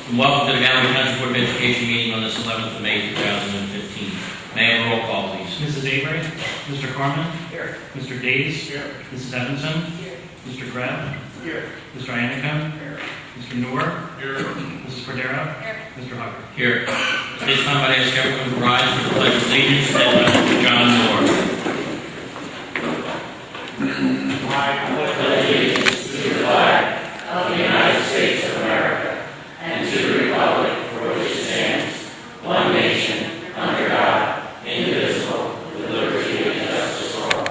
And welcome to the Galloway Township Board of Education meeting on this 11th of May 2015. May I have a roll call, please? Mrs. Avery? Mr. Corman? Here. Mr. Days? Here. Mrs. Evanson? Here. Mr. Greb? Here. Mr. Anakin? Here. Mr. Noor? Here. Mrs. Cordero? Here. Mr. Hubbard? Here. At this time, I'd ask everyone to rise for the Pledge of Allegiance and John Moore. I pledge allegiance to the flag of the United States of America and to the republic for which it stands, one nation, under God, indivisible, with liberty and justice for all.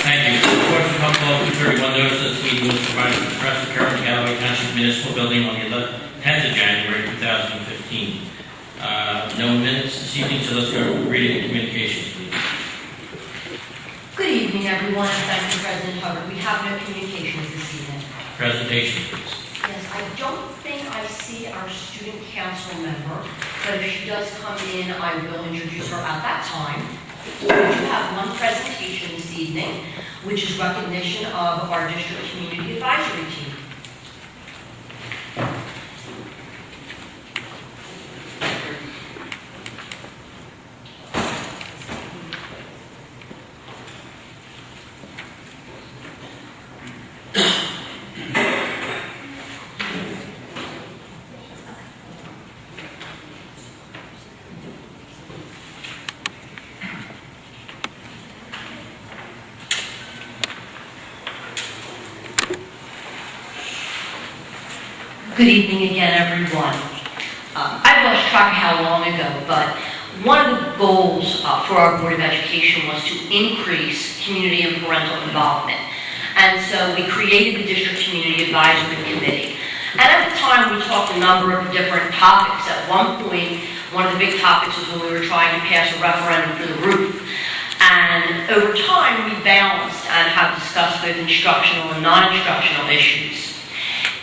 Thank you. The Court of Public Law 231 notice that this meeting was provided to the press of the Galloway Township Municipal Building on the 10th of January 2015. No minutes this evening, so let's go to reading and communications, please. Good evening, everyone, and thank you, President Hubbard. We have no communications this evening. Presentation, please. Yes, I don't think I see our student council member, but if she does come in, I will introduce her at that time. We do have one presentation this evening, which is recognition of our district community advisory team. Good evening again, everyone. I've lost track of how long ago, but one of the goals for our Board of Education was to increase community and parental involvement. And so we created the District Community Advisory Committee. And at the time, we talked a number of different topics. At one point, one of the big topics was when we were trying to pass a referendum for the roof. And over time, we balanced and have discussed both instructional and non-instructional issues.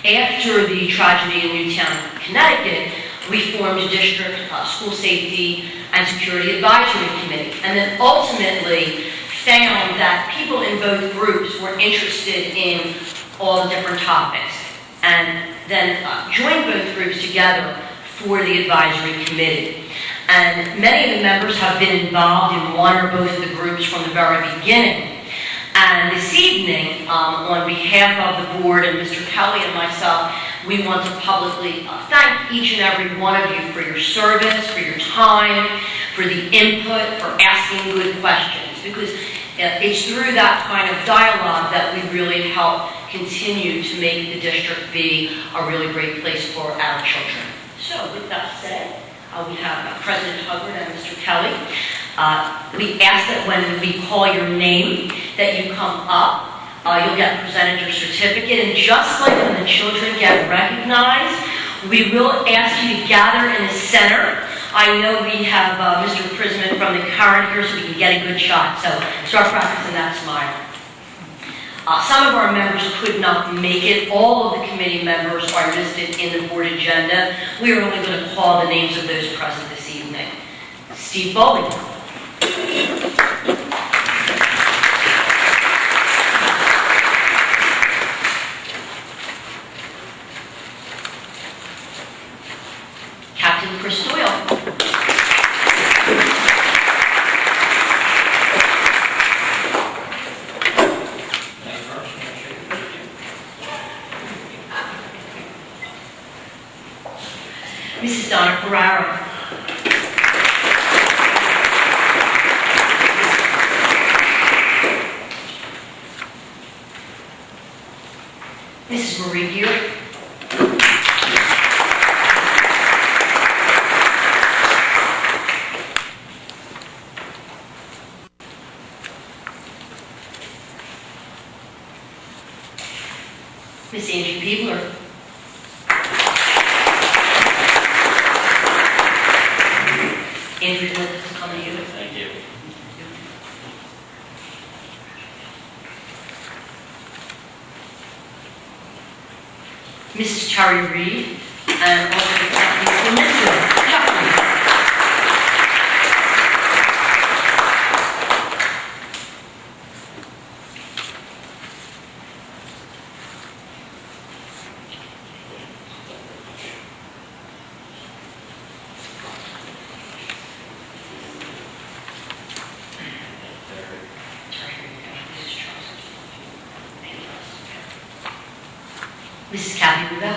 After the tragedy in Newtown, Connecticut, we formed a district school safety and security advisory committee, and then ultimately found that people in both groups were interested in all the different topics, and then joined both groups together for the advisory committee. And many of the members have been involved in one or both of the groups from the very beginning. And this evening, on behalf of the board and Mr. Kelly and myself, we want to publicly thank each and every one of you for your service, for your time, for the input, for asking good questions, because it's through that kind of dialogue that we really help continue to make the district be a really great place for our children. So with that said, we have President Hubbard and Mr. Kelly. We ask that when we call your name, that you come up. You'll get presented your certificate, and just like when the children get recognized, we will ask you to gather in the center. I know we have Mr. Prisman from the current here, so we can get a good shot. So start practicing that smile. Some of our members could not make it. All of the committee members are listed in the board agenda. We are only going to call the names of those present this evening. Steve Bowling. Captain Chris Doyle. Mrs. Donna Ferraro. Mrs. Marie Geary. Miss Angie Peebler. Andrew, would like to come to you? Thank you. Mrs. Terry Reed, and also Captain Mr. Captain. Mrs. Kathy Rubel.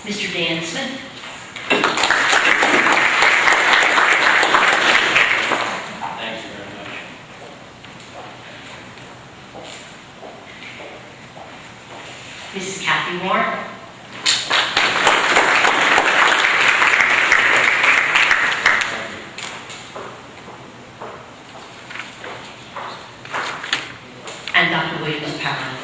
Mr. Dan Smith. Thank you very much. Mrs. Kathy Warren. And Dr. Williams Powell.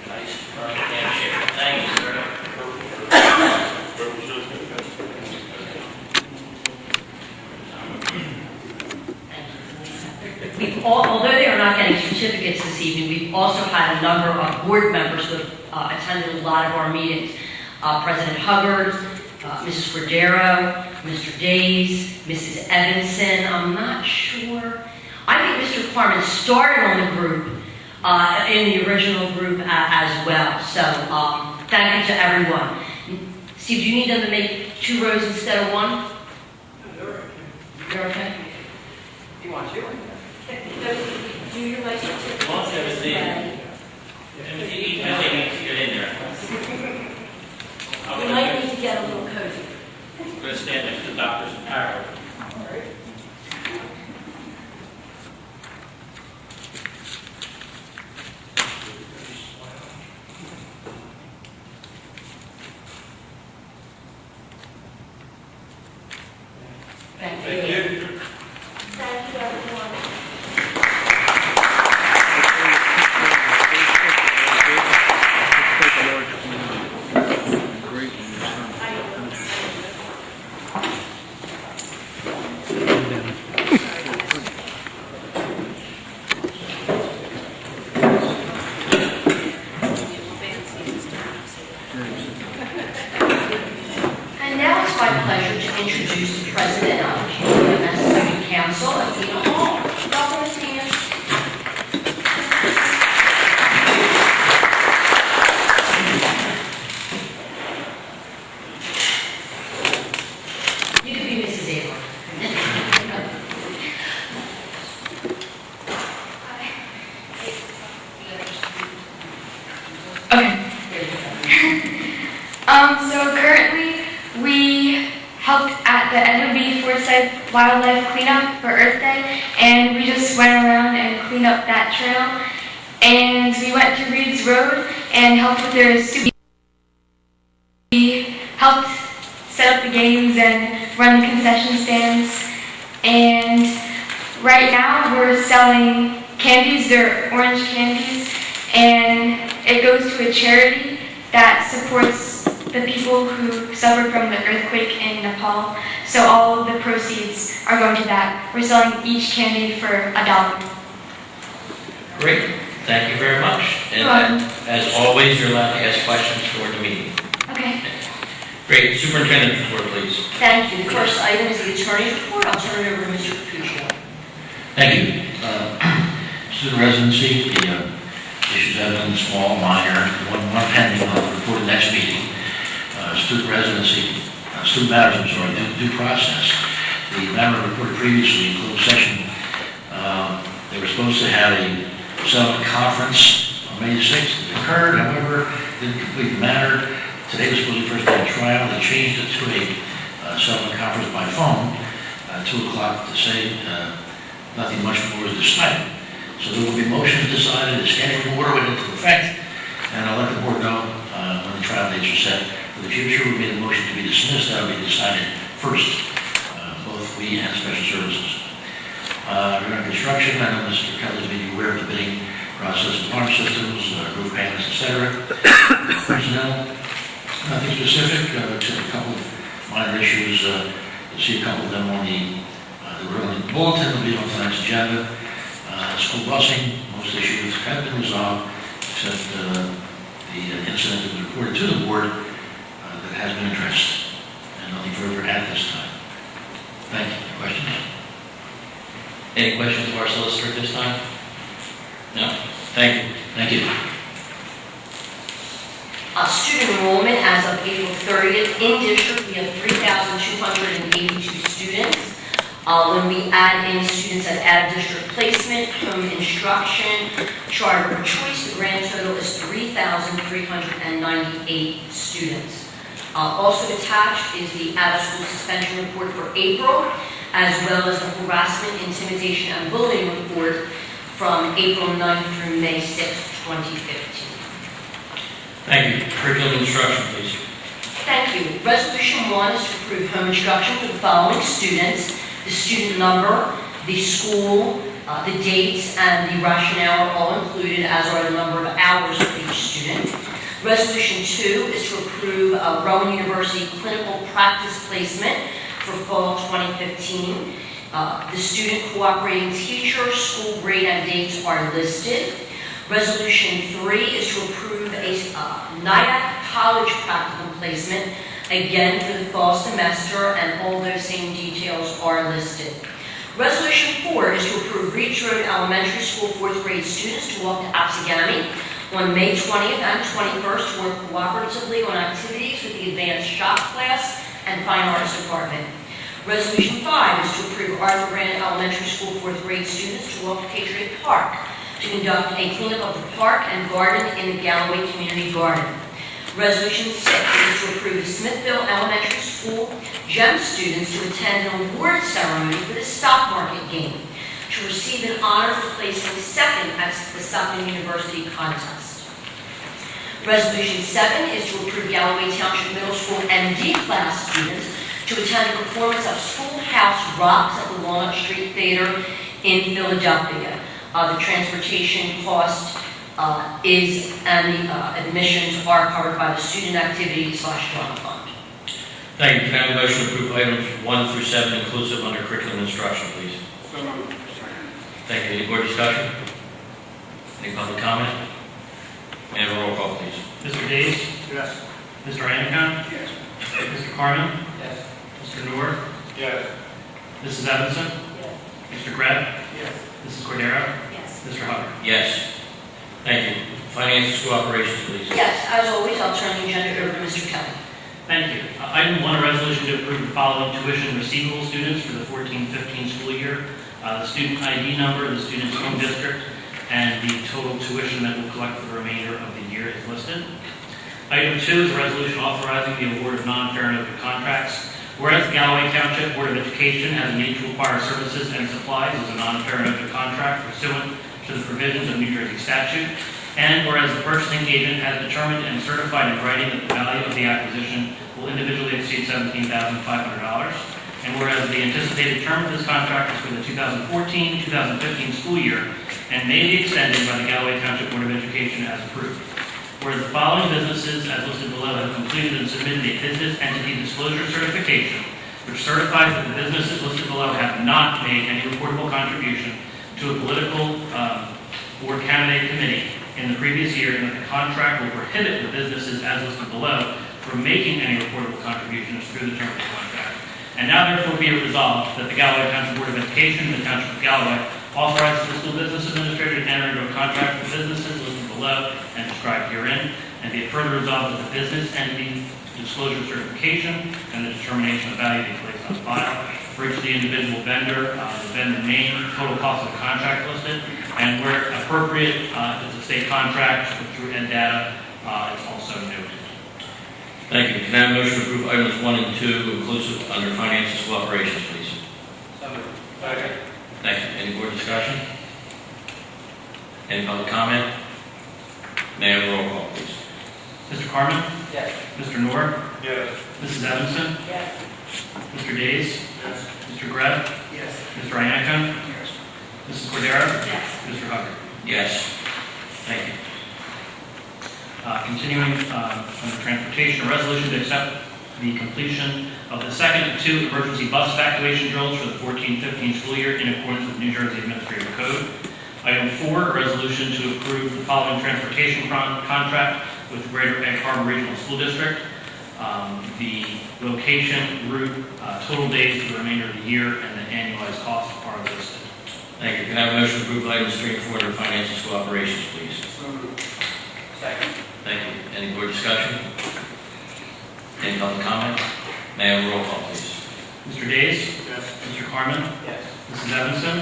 Nice. Township. Thank you, sir. Although they are not getting certificates this evening, we've also had a number of board members who have attended a lot of our meetings. President Hubbard, Mrs. Cordero, Mr. Days, Mrs. Evanson, I'm not sure. I think Mr. Klarman started on the group, in the original group as well. So thank you to everyone. Steve, do you need them to make 2 rows instead of 1? You're okay? You want to? Do your license. Well, 17. You need to get in there. We might need to get a little cozy. I'm going to stand next to the doctor's apparel. Thank Thank you. you. Thank you, everyone. And now it's my pleasure to introduce the president of the QMS Student Council, Athena Hall. Welcome, Athena. You could be Mrs. Avon. Okay. So currently, we helped at the NOV Forsyth Wildlife Cleanup for Earth Day, and we just went around and cleaned up that trail. And we went to Reed's Road and helped with their soup. We helped set up the games and run the concession stands. And right now, we're selling candies. They're orange candies, and it goes to a charity that supports the people who suffered from the earthquake in Nepal. So all of the proceeds are going to that. We're selling each candy for $1. Great. Thank you very much. And You're welcome. as always, you're allowed to ask questions toward the meeting. Okay. Great. Superintendent's report, please. Thank you. The first item is the attorney's report. I'll turn it over to Mr. Capuccio. Thank you. Student residency, the issues have been small, minor, one pending, I'll report the next meeting. Student residency, student matters, I'm sorry, due process. The matter reported previously in closed session, they were supposed to have a settlement conference on May 6th. It occurred, however, didn't complete the matter. Today was supposed to be the first day of trial. They changed it to a settlement conference by phone, 2 o'clock, to say nothing much more is decided. So there will be motions decided, the scheduling order went into effect, and I'll let the board know when the trial dates are set. For the future, we made a motion to be dismissed. That will be decided first, both we and special services. Regarding construction, I know Mr. Kelly's been aware of the bidding process of farm systems, roof payments, etc. Personnel, nothing specific, just a couple of minor issues. You'll see a couple of them on the early bulletin will be on tonight's agenda. School busing, most issues have been resolved, except the incident that was reported to the board that has been addressed, and nothing further at this time. Thank you. Questions? Any questions of our solicitor at this time? No. Thank you. Thank you. Student enrollment as of April 30th, in district, we have 3,282 students. When we add in students at out-of-district placement, home instruction, charter or choice, the grand total is 3,398 students. Also attached is the out-of-school suspension report for April, as well as the harassment, intimidation, and bullying report from April 9th through May 6th, 2015. Thank you. Curriculum instruction, please. Thank you. Resolution 1 is to approve home instruction for the following students. The student number, the school, the dates, and the rationale are all included, as are the number of hours for each student. Resolution 2 is to approve Rowan University clinical practice placement for fall 2015. The student cooperating teacher, school grade, and dates are listed. Resolution 3 is to approve a NIAC college practicum placement, again for the fall semester, and all those same details are listed. Resolution 4 is to approve Reach Road Elementary School 4th grade students to walk to Apsigami on May 20th and 21st to work cooperatively on activities with the advanced shop class and fine arts department. Resolution 5 is to approve Arthur Brand Elementary School 4th grade students to walk to Patriot Park to conduct a cleanup of the park and garden in the Galloway Community Garden. Resolution 6 is to approve the Smithville Elementary School GEM students to attend an award ceremony for the stock market game to receive an honor for placing second at the Stockton University contest. Resolution 7 is to approve Galloway Township Middle School MD class students to attend a performance of Schoolhouse Rocks at the Walnut Street Theater in Philadelphia. The transportation cost and the admissions are covered by the student activity/drama fund. Thank you. Can I have a motion to approve items 1 through 7 inclusive under curriculum instruction, please? Thank you. Any board discussion? Any public comment? May I have a roll call, please? Mr. Days? Yes. Mr. Anakin? Yes. Mr. Carmen? Yes. Mr. Noor? Yes. Mrs. Evanson? Yes. Mr. Greb? Yes. Mrs. Cordero? Yes. Mr. Hubbard? Yes. Thank you. Finance and school operations, please. Yes, as always, I'll turn the agenda over to Mr. Kelly. Thank you. Item 1, a resolution to approve the following tuition receivable students for the 14-15 school year. The student ID number, the student's home district, and the total tuition that we'll collect for the remainder of the year is listed. Item 2 is a resolution authorizing the award of non-fair and open contracts. Whereas the Galloway Township Board of Education has a need to acquire services and supplies as a non-fair and open contract pursuant to the provisions of New Jersey statute, and whereas the purchasing agent has determined and certified in writing that the value of the acquisition will individually exceed $17,500, and whereas the anticipated term of this contract is for the 2014-2015 school year and may be extended by the Galloway Township Board of Education as approved. Whereas the following businesses, as listed below, have completed and submitted a business entity disclosure certification, which certifies that the businesses listed below have not made any reportable contribution to a political or candidate committee in the previous year, and that the contract will prohibit the businesses, as listed below, from making any reportable contributions through the term of the contract. And now therefore be it resolved that the Galloway Township Board of Education and the Township of Galloway authorizes the school business administrator to enter into a contract with businesses listed below and described herein, and be it further resolved that the business entity disclosure certification and the determination of value be placed on file for each of the individual vendor, the vendor name, total cost of the contract listed, and where appropriate, if it's a state contract through Ed Data, it's also noted. Thank you. Can I have a motion to approve items 1 and 2 inclusive under finance and school operations, please? Second. Thank you. Any board discussion? Any public comment? May I have a roll call, please? Mr. Carmen? Yes. Mr. Noor? Yes. Mrs. Evanson? Yes. Mr. Days? Yes. Mr. Greb? Yes. Mr. Anakin? Yes. Mrs. Cordero? Yes. Mr. Hubbard? Yes. Thank you. Continuing under transportation, a resolution to accept the completion of the second of 2 emergency bus evacuation drills for the 14-15 school year in accordance with New Jersey Administrative Code. Item 4, a resolution to approve the following transportation contract with the Greater Egg Harbor Regional School District. The location, route, total days for the remainder of the year, and the annualized costs are listed. Thank you. Can I have a motion to approve items 3 and 4 under finance and school operations, please? Second. Thank you. Any board discussion? Any public comment? May I have a roll call, please? Mr. Days? Yes. Mr. Carmen? Yes. Mrs. Evanson?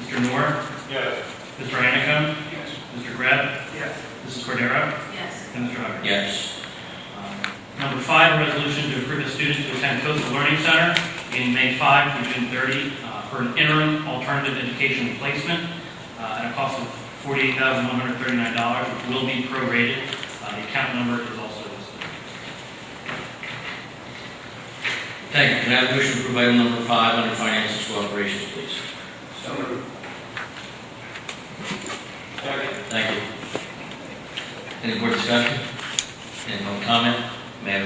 Mr. Noor? Yes. Mr. Anika? Yes. Mr. Greb? Yes. Mrs. Cordero? Yes. And Mr. Hubbard? Yes. Number 5, a resolution to approve a student to attend Coastal Learning Center beginning May 5 through June 30 for an interim alternative education placement at a cost of $48,139, which will be prorated. The account number is also listed. Thank you. Can I have a motion to approve item number 5 under finance and school operations, please? So moved. Second. Thank you. Any board discussion? Any public comment? May I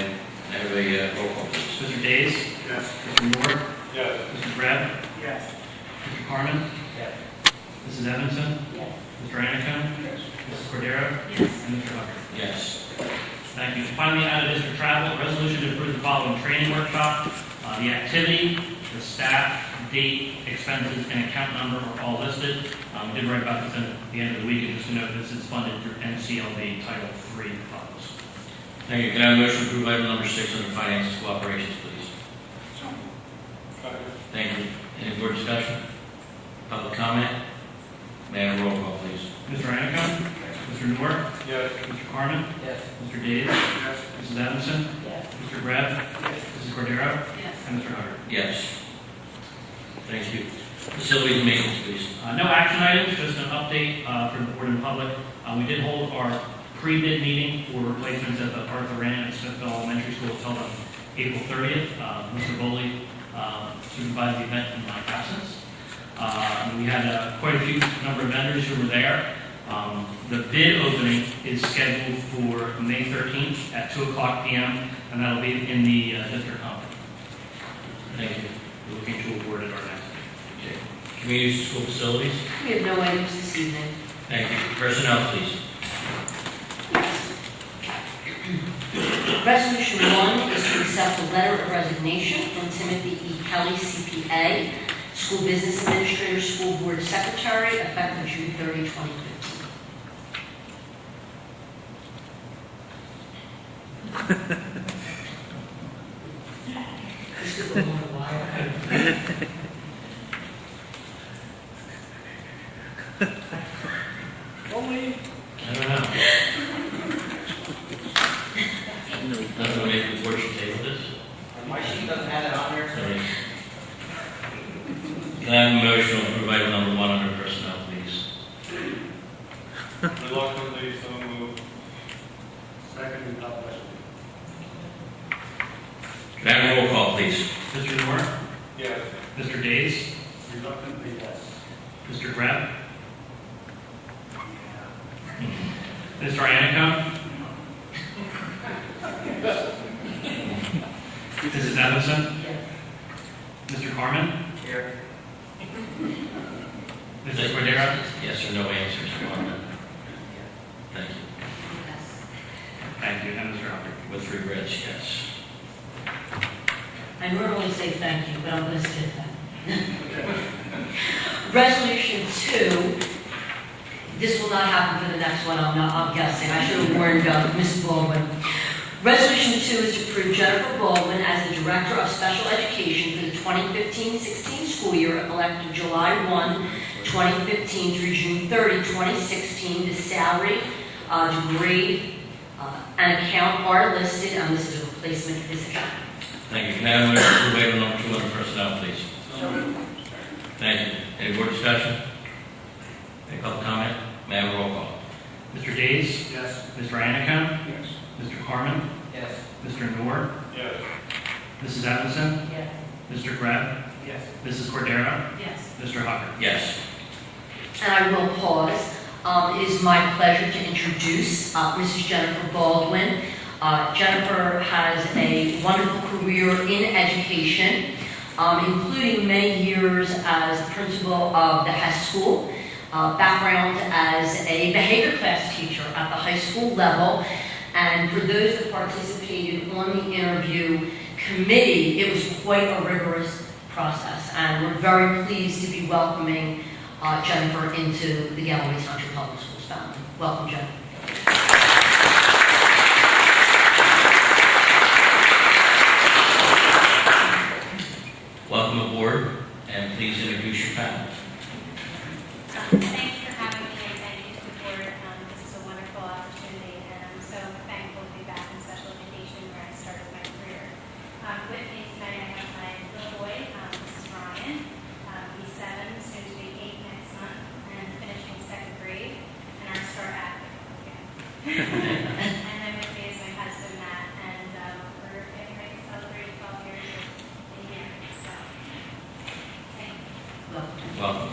have a roll call, please? Mr. Days? Yes. Mr. Noor? Yes. Mr. Greb? Yes. Mr. Carmen? Yes. Mrs. Evanson? Yes. Mr. Anika? Yes. Mrs. Cordero? Yes. And Mr. Hubbard? Yes. Thank you. Finally, out of district travel, a resolution to approve the following training workshop. The activity, the staff, date, expenses, and account number are all listed. We did write about this at the end of the week, and just to note, this is funded through NCLB Title III funds. Thank you. Can I have a motion to approve item number 6 under finance and school operations, please? Thank you. Any board discussion? Public comment? May I have a roll call, please? Mr. Anika? Mr. Noor? Yes. Mr. Carmen? Yes. Mr. Days? Yes. Mrs. Evanson? Yes. Mr. Greb? Mrs. Cordero? Yes. And Mr. Hubbard? Yes. Thank you. Facilities and maintenance, please. No action items, just an update for the board and public. We did hold our pre-bid meeting for replacements at the Arthur Rand and Smithville Elementary School held on April 30th. Mr. Boley supervised the event in my absence. We had quite a few number of vendors who were there. The bid opening is scheduled for May 13th at 2:00 p.m. and that'll be in the district conference. Thank you. We're looking to award it our next meeting. Okay. Community school facilities? We have no items this evening. Thank you. Personnel, please. Resolution 1 is to accept a letter of resignation from Timothy E. Kelly, CPA, School Business Administrator, School Board Secretary, effective June 30, 2015. This is a long while. Only. I don't know. Doesn't want to make the board should table this? My sheet doesn't have it on there. Sorry. Can I have a motion to approve item number 1 under personnel, please? Reluctantly, so moved. Second, and God bless Can I have a roll call, please? Mr. Noor? you. Yes. Mr. Days? Reluctantly, yes. Mr. Greb? Mr. Anika? Mrs. Evanson? Yes. Mr. Carmen? Here. Mrs. Cordero? Yes or no answers? Thank you. Yes. Thank you, and Mr. Hubbard. With regrets, yes. I normally say thank you, but I'm going to say thank you. Resolution 2, this will not happen for the next one, I'm guessing. I should have warned Ms. Baldwin. Resolution 2 is to approve Jennifer Baldwin as the Director of Special Education for the 2015-16 school year, effective July 1, 2015 through June 30, 2016. The salary, degree, and account are listed, and this is a replacement position. Thank you. Can I have a motion to approve item number 2 under personnel, please? Thank you. Any board discussion? Any public comment? May I have a roll call? Mr. Days? Yes. Mr. Anika? Yes. Mr. Carmen? Yes. Mr. Noor? Yes. Mrs. Evanson? Yes. Mr. Greb? Yes. Mrs. Cordero? Yes. Mr. Hubbard? Yes. And I will pause. It is my pleasure to introduce Mrs. Jennifer Baldwin. Jennifer has a wonderful career in education, including many years as principal of the Hess School, background as a behavior class teacher at the high school level. And for those that participated on the interview committee, it was quite a rigorous process. And we're very pleased to be welcoming Jennifer into the Galloway Township Public Schools family. Welcome, Jen. Welcome aboard, and please introduce your family. Thanks for having me, and thank you to the board. This is a wonderful opportunity, and I'm so thankful to be back in special education where I started my career. With me tonight, I have my little boy. This is Ryan. He's 7, soon to be 8 next month, and finishing 2nd grade, and our star athlete. And then with me is my husband, Matt, and we're getting ready to celebrate 12 years of being married. So, thank you. Welcome.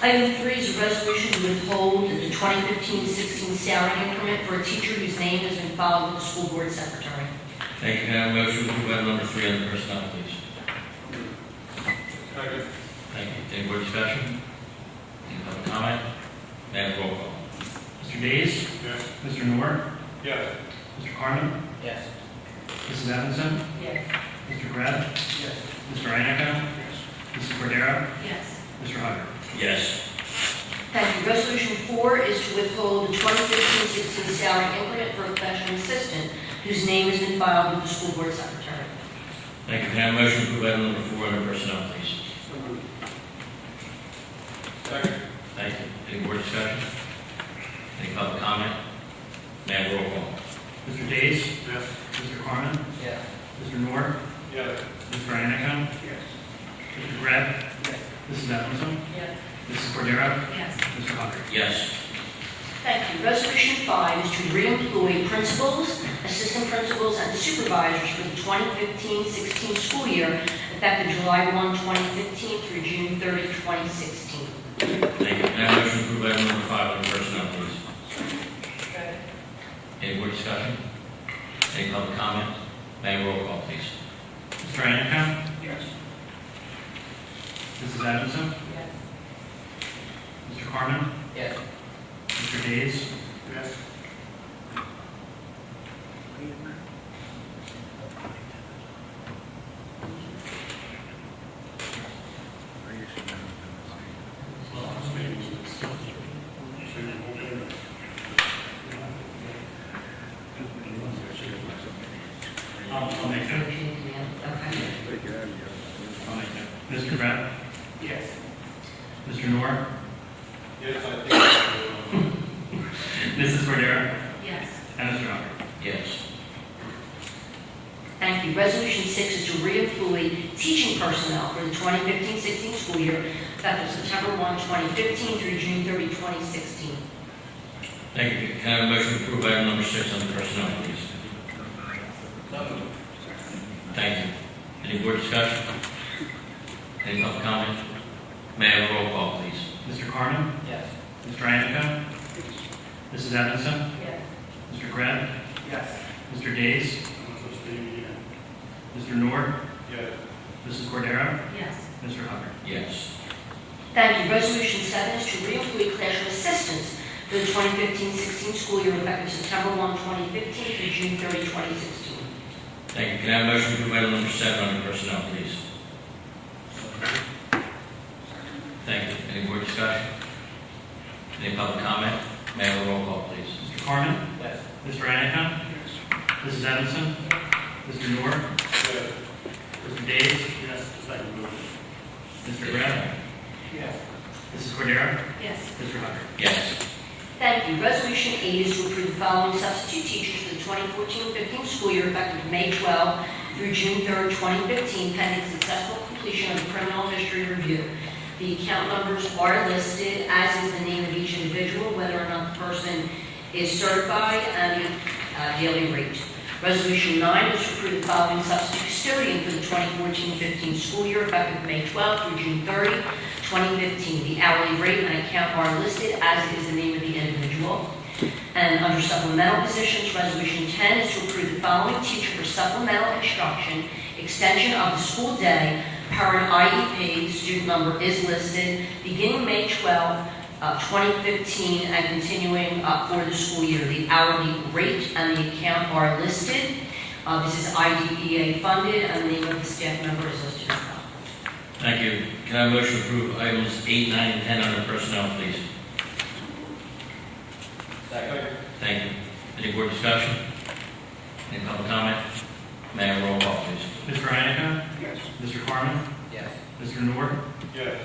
Item 3 is a resolution to withhold the 2015-16 salary increment for a teacher whose name has been filed with the school board secretary. Thank you. Can I have a motion to approve item number 3 on the personnel, please? Second. Thank you. Any more discussion? Any public comment? May I have a roll call? Mr. Days? Yes. Mr. Noor? Yes. Mr. Carmen? Yes. Mrs. Evanson? Yes. Mr. Greb? Yes. Mr. Einico? Mrs. Cordero? Yes. Mr. Hugger? Yes. Thank you. Resolution 4 is to withhold the 2015-16 salary increment for a classroom assistant whose name has been filed with the school board secretary. Thank you. Can I have a motion to approve item number 4 under personnel, please? Second. Thank you. Any more discussion? Any public comment? May I have a roll call? Mr. Days? Yes. Mr. Carmen? Yes. Mr. Noor? Yes. Mr. Einico? Yes. Mr. Greb? Yes. Mrs. Evanson? Yes. Mrs. Cordero? Yes. Mr. Hugger? Yes. Thank you. Resolution 5 is to reemploy principals, assistant principals, and supervisors for the 2015-16 school year, effective July 1, 2015 through June 30, 2016. Thank you. Can I have a motion to approve item number 5 under personnel, please? Second. Any more discussion? Any public comment? May I have a roll call, please? Mr. Einico? Yes. Mrs. Evanson? Yes. Mr. Carmen? Yes. Mr. Days? Yes. I'll make that. Okay. I'll make that. Mr. Greb? Yes. Mr. Noor? Yes, I think. Mrs. Cordero? Yes. And Mr. Hugger? Yes. Thank you. Resolution 6 is to reemploy teaching personnel for the 2015-16 school year, effective September 1, 2015 through June 30, 2016. Thank you. Can I have a motion to approve item number 6 on the personnel, please? Thank you. Any more discussion? Any public comment? May I have a roll call, please? Mr. Carmen? Yes. Mr. Einico? Mrs. Evanson? Yes. Mr. Greb? Yes. Mr. Days? Mr. Noor? Yes. Mrs. Cordero? Yes. Mr. Hugger? Yes. Thank you. Resolution 7 is to reemploy classroom assistants for the 2015-16 school year, effective September 1, 2015 through June 30, 2016. Thank you. Can I have a motion to approve item number 7 under personnel, please? Thank you. Any more discussion? Any public comment? May I have a roll call, please? Mr. Carmen? Yes. Mr. Einico? Mrs. Evanson? Mr. Noor? Yes. Mr. Days? Yes. Second. Mr. Greb? Yes. Mrs. Cordero? Yes. Mr. Hugger? Yes. Thank you. Resolution 8 is to approve the following substitute teachers for the 2014-15 school year, effective May 12 through June 3, 2015, pending successful completion of the criminal history review. The account numbers are listed, as is the name of each individual, whether or not the person is certified, and the daily rate. Resolution 9 is to approve the following substitute custodian for the 2014-15 school year, effective May 12 through June 30, 2015. The hourly rate and account are listed, as is the name of the individual. And under supplemental positions, Resolution 10 is to approve the following teacher for supplemental instruction, extension of the school day, per an IEP. The student number is listed, beginning May 12, 2015, and continuing for the school year. The hourly rate and the account are listed. This is IDEA funded, and the name of the staff member is listed as well. Thank you. Can I have a motion to approve items 8, 9, and 10 under personnel, please? Second. Thank you. Any board discussion? Any public comment? Mayor, roll call, please. Mr. Hannigan? Yes. Mr. Carmen? Yes. Mr. Noor? Yes.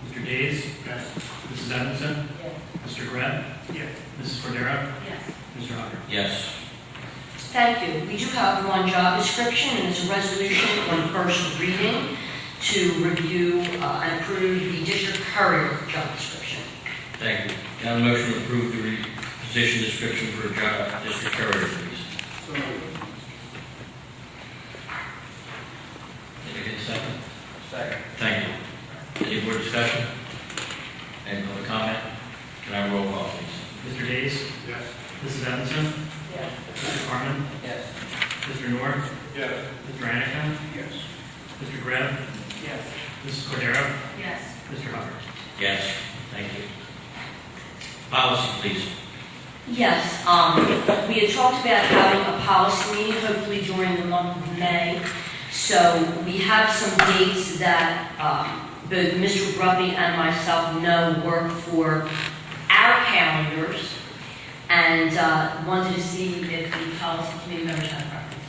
Mr. Days? Yes. Mrs. Evanson? Yes. Mr. Greb? Yes. Mrs. Cordero? Yes. Mr. Hunter? Yes. Thank you. We do have one job description, and it's a resolution on first reading to review and approve the district courier job description. Thank you. Can I have a motion to approve the position description for job district courier, please? So moved. Can I get a second? Second. Thank you. Any board discussion? Any public comment? Can I have a roll call, please? Mr. Days? Yes. Mrs. Evanson? Yes. Mr. Carmen? Yes. Mr. Noor? Yes. Mr. Hannigan? Yes. Mr. Greb? Yes. Mrs. Cordero? Yes. Mr. Hunter? Yes. Thank you. Policy, please. Yes, we had talked about having a policy meeting hopefully during the month of May. So we have some dates that both Mr. Grubby and myself know work for our calendars, and wanted to see if the policy committee members have preference.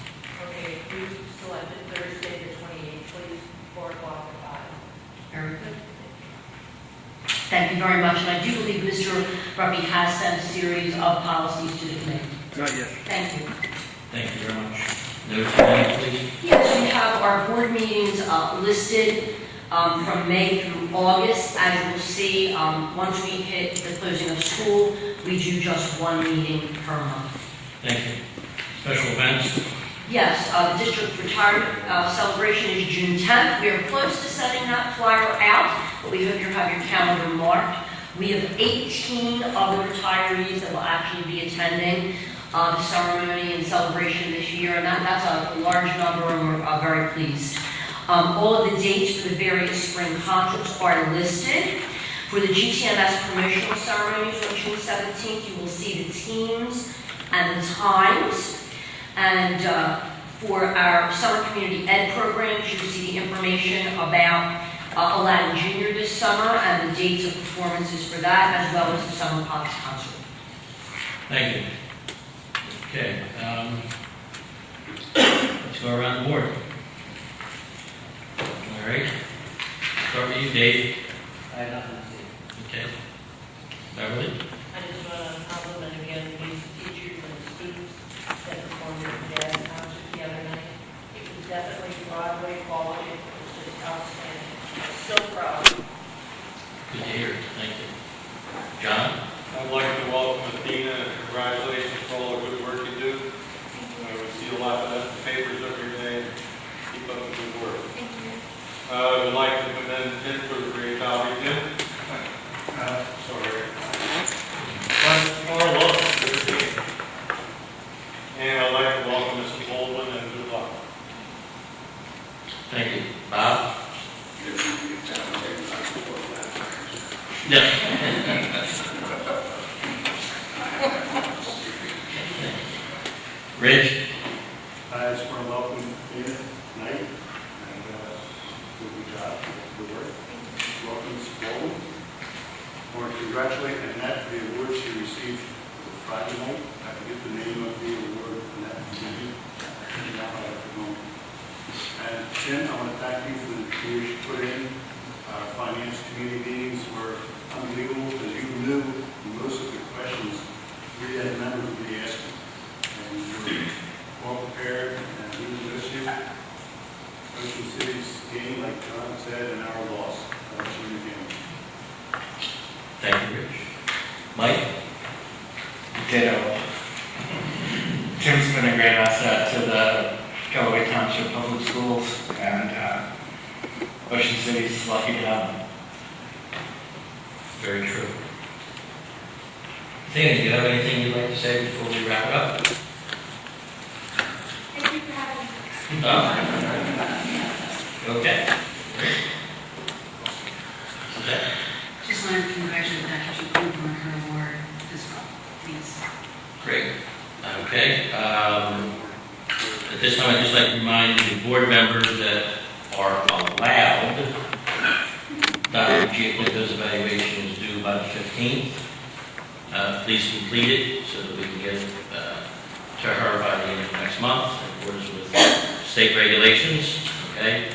Okay, we selected Thursday the 28th, please, 4 o'clock to 5. Very good. Thank you very much, and I do believe Mr. Grubby has sent a series of policies to the committee. Not yet. Thank you. Thank you very much. Notice of meeting, please. Yes, we have our board meetings listed from May through August. As you'll see, once we hit the closing of school, we do just one meeting per month. Thank you. Special events. Yes, the district retirement celebration is June 10th. We are close to sending that flyer out, but we hope you have your calendar marked. We have 18 other retirees that will actually be attending the ceremony and celebration this year, and that's a large number, and we're very pleased. All of the dates for the various spring concerts are listed. For the GTMS promotional ceremonies on June 17th, you will see the teams and the times. And for our summer community ed programs, you will see the information about Aladdin Junior this summer and the dates of performances for that, as well as the Summer Pops concert. Thank you. Okay. Let's go around the board. All right. Start with you, Dave. I have nothing to say. Okay. Beverly? I just want to compliment again these teachers and students that performed at Jazz Township the other night. It was definitely Broadway quality. It was just outstanding. So proud. Good to hear. Thank you. John? I'd like to welcome Athena and congratulations for all the good work you do. We see a lot of that in the papers every day. Keep up the good work. Thank you. I would like to commend Tim for the great job he did. Sorry. But more luck to the team. And I'd like to welcome Mr. Baldwin and good luck. Thank you. Bob? Yeah. Rich? I just want to welcome you tonight and do a good job, good work. Welcome, Ms. Baldwin. I want to congratulate Annette for the award she received for Friday night. I forget the name of the award, Annette. And Tim, I want to thank you for the years you put in. Our finance committee meetings were unbelievable because you knew most of the questions we had members would be asking. And you were well prepared, and we will miss you. Ocean City's game, like John said, and our loss. I wish you the game. Thank you, Rich. Mike? Ditto. Tim's been a great asset to the Galloway Township Public Schools, and Ocean City's lucky to have him. Very true. Athena, do you have anything you'd like to say before we wrap it up? Thank you for having me. Oh. Okay. Great. Okay. Just wanted to congratulate Dr. Cooper on her award as well, please. Great. Okay. The At this time, I'd just like to remind the board members that are allowed, Dr. Giaquinto's evaluation is due by the 15th. Please complete it so that we can get it to her by the end of next month, in accordance with state regulations, okay?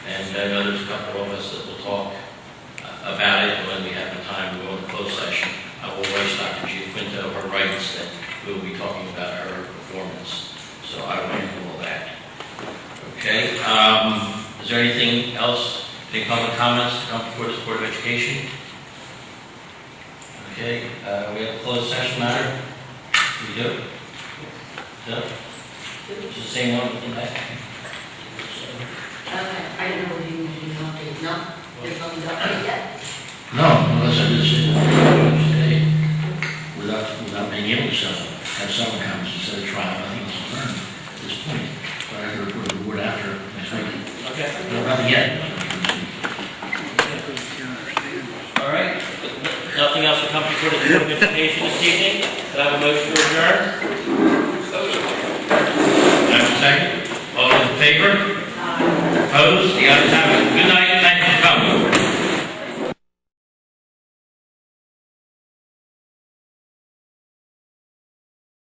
And I know there's a couple of us that will talk about it when we have the time to go into closed session. I will raise Dr. Giaquinto her rights that we will be talking about her performance. So I will handle all that. Okay, is there anything else, any public comments to come before this Board of Education? Okay, we have a closed session matter. We do? No? It's the same one in that? I don't know if you need an update. No? There's nothing to update yet? No, unless I just say, without being able to have summer camps instead of trial, I think it's learned at this point. But I can report to the board after next week. Okay. No, nothing yet. All right. Nothing else to come before the Board of Education this evening? Could I have a motion to adjourn? Second. All in favor? Opposed? The ayes have it.